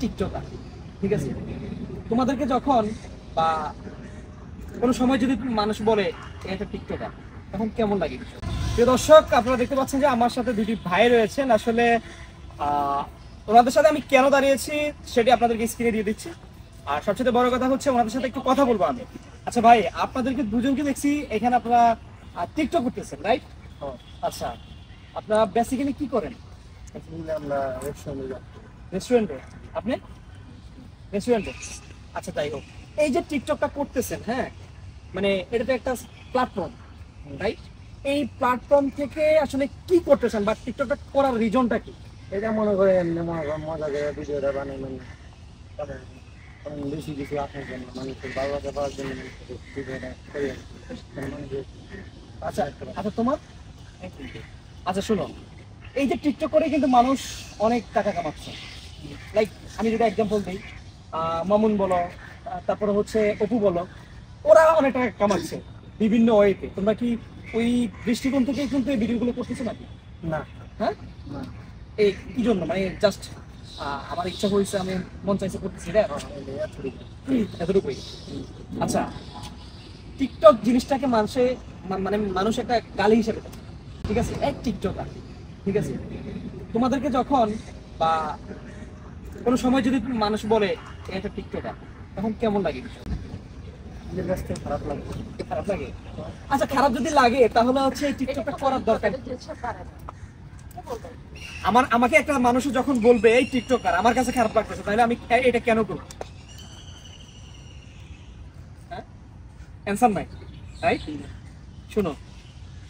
TikToker, ঠিক আছে? তোমাদেরকে যখন বা কোনো সময় যদি মানুষ বলে এটা টিকটকার, তখন কেমন লাগে? প্রিয় দর্শক, আপনারা দেখতে পাচ্ছেন যে আমার সাথে দুটি ভাই রয়েছেন। আসলে ওনাদের সাথে আমি কেন দাঁড়িয়েছি সেটি আপনাদেরকে স্ক্রিনে দিয়ে দিচ্ছি। আর সবচেয়ে বড় কথা হচ্ছে ওনাদের সাথে একটু কথা বলবো আমি। আচ্ছা ভাই, আপনাদেরকে দুজনকে দেখছি এখানে আপনারা টিকটক করতেছেন, রাইট? আচ্ছা, আপনারা বেসিক্যালি কি করেন? আমরা রেস্টুরেন্টে। আপনি রেস্টুরেন্টে? আচ্ছা, তাই হোক। এই যে টিকটকটা করতেছেন, হ্যাঁ, মানে এটা তো একটা প্ল্যাটফর্ম, রাইট? এই প্ল্যাটফর্ম থেকে আসলে কি করতেছেন বা টিকটকটা করার রিজনটা কি? এটা মনে করে এমনি মনে করেন মজা করে ভিডিওটা বানাইলেন, বেশি কিছু আসার জন্য মানুষের ভালোবাসা পাওয়ার জন্য ভিডিওটা করি। আচ্ছা আচ্ছা, তোমার? আচ্ছা শোনো, এই যে টিকটক করে কিন্তু মানুষ অনেক টাকা কামাচ্ছে। লাইক আমি যদি এক্সাম্পল দিই, মামুন বলো, তারপরে হচ্ছে অপু বলো, ওরা অনেক টাকা কামাচ্ছে বিভিন্ন ওয়েতে। তোমরা কি ওই দৃষ্টিকোণ থেকে কিন্তু এই ভিডিওগুলো করতেছো নাকি? না হ্যাঁ, না, এই কি জন্য, মানে জাস্ট আমার ইচ্ছা হয়েছে, আমি মন চাইছে করতেছি, এতটুকুই। আচ্ছা, টিকটক জিনিসটাকে মানে মানুষ একটা গালি হিসেবে দেখে, ঠিক আছে? এক টিকটকার, ঠিক আছে? তোমাদেরকে যখন বা কোনো সময় যদি মানুষ বলে এটা টিকটকার, তখন কেমন লাগে? নিজের কাছ থেকে খারাপ লাগবে। খারাপ লাগে? আচ্ছা, খারাপ যদি লাগে তাহলে হচ্ছে এই টিকটকটা করার দরকার। আমাকে একটা মানুষ যখন বলবে এই টিকটকার, আমার কাছে খারাপ লাগতেছে, তাহলে আমি এটা কেন করবো? হ্যাঁ, অ্যানসার নাই, রাইট? শোনো,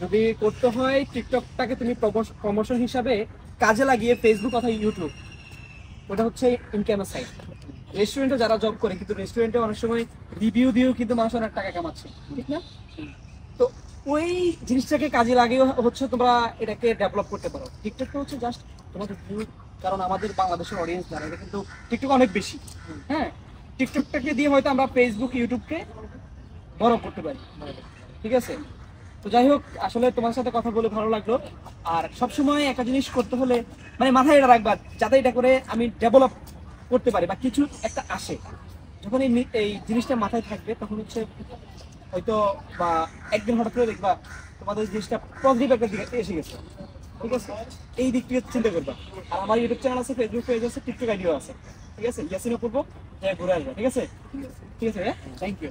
যদি করতে হয় টিকটকটাকে তুমি প্রমোশন হিসাবে কাজে লাগিয়ে ফেসবুক অথবা ইউটিউব, ওটা হচ্ছে ইনকামের সাইড। রেস্টুরেন্টে যারা জব করে, কিন্তু রেস্টুরেন্টে অনেক সময় রিভিউ দিয়েও কিন্তু মানুষ অনেক টাকা কামাচ্ছে, ঠিক না? তো ওই জিনিসটাকে কাজে লাগিয়ে হচ্ছে তোমরা এটাকে ডেভেলপ করতে পারো। টিকটকটা হচ্ছে জাস্ট তোমাদের ভিউ, কারণ আমাদের বাংলাদেশের অডিয়েন্স জানে এটা কিন্তু টিকটক অনেক বেশি। হ্যাঁ, টিকটকটাকে দিয়ে হয়তো আমরা ফেসবুক ইউটিউবকে বড় করতে পারি, ঠিক আছে? তো যাই হোক, আসলে তোমার সাথে কথা বলে ভালো লাগলো। আর সবসময় একটা জিনিস করতে হলে মানে মাথায় এটা রাখবা, যাতে এটা করে আমি ডেভেলপ করতে পারি বা কিছু একটা আসে। যখন এই জিনিসটা মাথায় থাকবে, তখন হচ্ছে হয়তো বা একদিন হঠাৎ করে দেখবা তোমাদের জিনিসটা পজিটিভ একটা দিকে এসে গেছে, ঠিক আছে? এই দিক থেকে চিন্তা করবা। আর আমার ইউটিউব চ্যানেল আছে, ফেসবুক পেজ আছে, টিকটক আইডিও আছে, ঠিক আছে? ইয়াসিনও করবো, ঘুরে আসবে, ঠিক আছে? ঠিক আছে, হ্যাঁ, থ্যাংক ইউ।